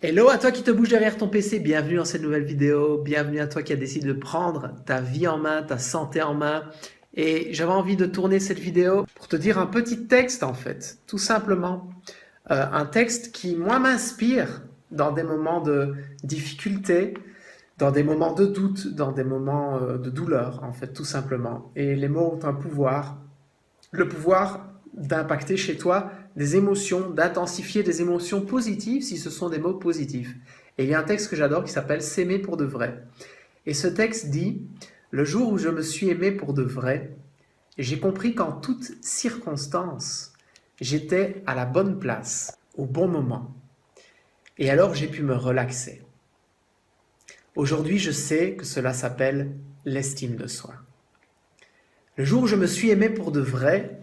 Hello à toi qui te bouge derrière ton PC, bienvenue dans cette nouvelle vidéo, bienvenue à toi qui a décidé de prendre ta vie en main, ta santé en main. Et j'avais envie de tourner cette vidéo pour te dire un petit texte en fait, tout simplement. Un texte qui moi m'inspire dans des moments de difficulté, dans des moments de doute, dans des moments de douleur en fait, tout simplement. Et les mots ont un pouvoir, le pouvoir d'impacter chez toi des émotions, d'intensifier des émotions positives si ce sont des mots positifs. Et il y a un texte que j'adore qui s'appelle S'aimer pour de vrai. Et ce texte dit: le jour où je me suis aimé pour de vrai, j'ai compris qu'en toutes circonstances, j'étais à la bonne place, au bon moment. Et alors j'ai pu me relaxer. Aujourd'hui, je sais que cela s'appelle l'estime de soi. Le jour où je me suis aimé pour de vrai,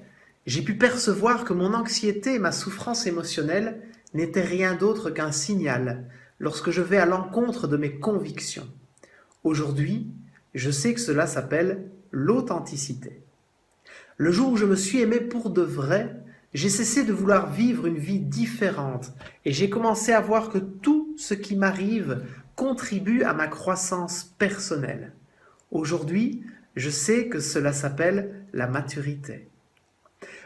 j'ai pu percevoir que mon anxiété et ma souffrance émotionnelle n'étaient rien d'autre qu'un signal lorsque je vais à l'encontre de mes convictions. Aujourd'hui, je sais que cela s'appelle l'authenticité. Le jour où je me suis aimé pour de vrai, j'ai cessé de vouloir vivre une vie différente et j'ai commencé à voir que tout ce qui m'arrive contribue à ma croissance personnelle. Aujourd'hui, je sais que cela s'appelle la maturité.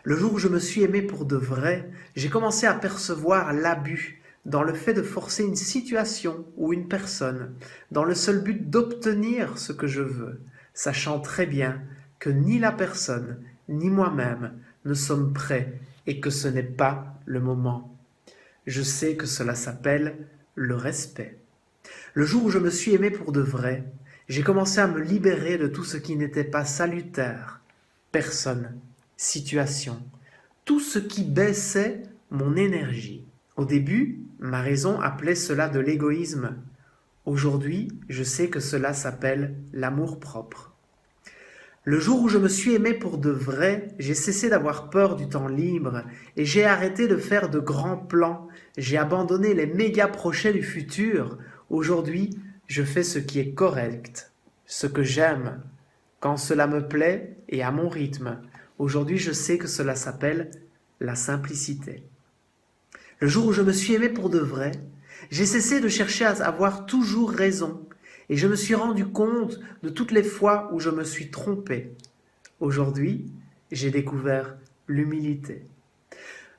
Le jour où je me suis aimé pour de vrai, j'ai commencé à percevoir l'abus dans le fait de forcer une situation ou une personne dans le seul but d'obtenir ce que je veux, sachant très bien que ni la personne ni moi-même ne sommes prêts et que ce n'est pas le moment. Je sais que cela s'appelle le respect. Le jour où je me suis aimé pour de vrai, j'ai commencé à me libérer de tout ce qui n'était pas salutaire, personne, situation, tout ce qui baissait mon énergie. Au début, ma raison appelait cela de l'égoïsme. Aujourd'hui, je sais que cela s'appelle l'amour-propre. Le jour où je me suis aimé pour de vrai, j'ai cessé d'avoir peur du temps libre et j'ai arrêté de faire de grands plans. J'ai abandonné les méga projets du futur. Aujourd'hui, je fais ce qui est correct, ce que j'aime, quand cela me plaît et à mon rythme. Aujourd'hui, je sais que cela s'appelle la simplicité. Le jour où je me suis aimé pour de vrai, j'ai cessé de chercher à avoir toujours raison et je me suis rendu compte de toutes les fois où je me suis trompé. Aujourd'hui, j'ai découvert l'humilité.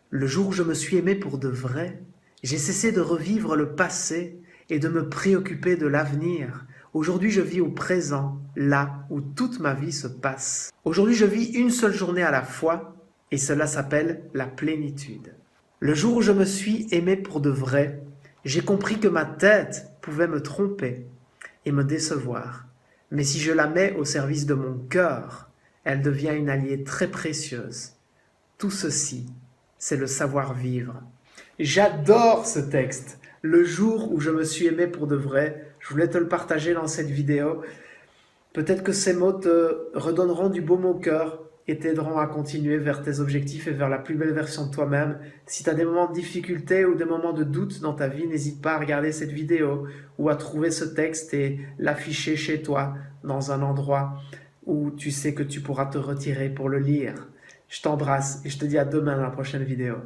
Le jour où je me suis aimé pour de vrai, j'ai cessé de revivre le passé et de me préoccuper de l'avenir. Aujourd'hui, je vis au présent, là où toute ma vie se passe. Aujourd'hui, je vis une seule journée à la fois et cela s'appelle la plénitude. Le jour où je me suis aimé pour de vrai, j'ai compris que ma tête pouvait me tromper et me décevoir. Mais si je la mets au service de mon cœur, elle devient une alliée très précieuse. Tout ceci, c'est le savoir-vivre. J'adore ce texte. Le jour où je me suis aimé pour de vrai, je voulais te le partager dans cette vidéo. Peut-être que ces mots te redonneront du baume au cœur et t'aideront à continuer vers tes objectifs et vers la plus belle version de toi-même. Si tu as des moments de difficulté ou des moments de doute dans ta vie, n'hésite pas à regarder cette vidéo ou à trouver ce texte et l'afficher chez toi dans un endroit où tu sais que tu pourras te retirer pour le lire. Je t'embrasse et je te dis à demain dans la prochaine vidéo.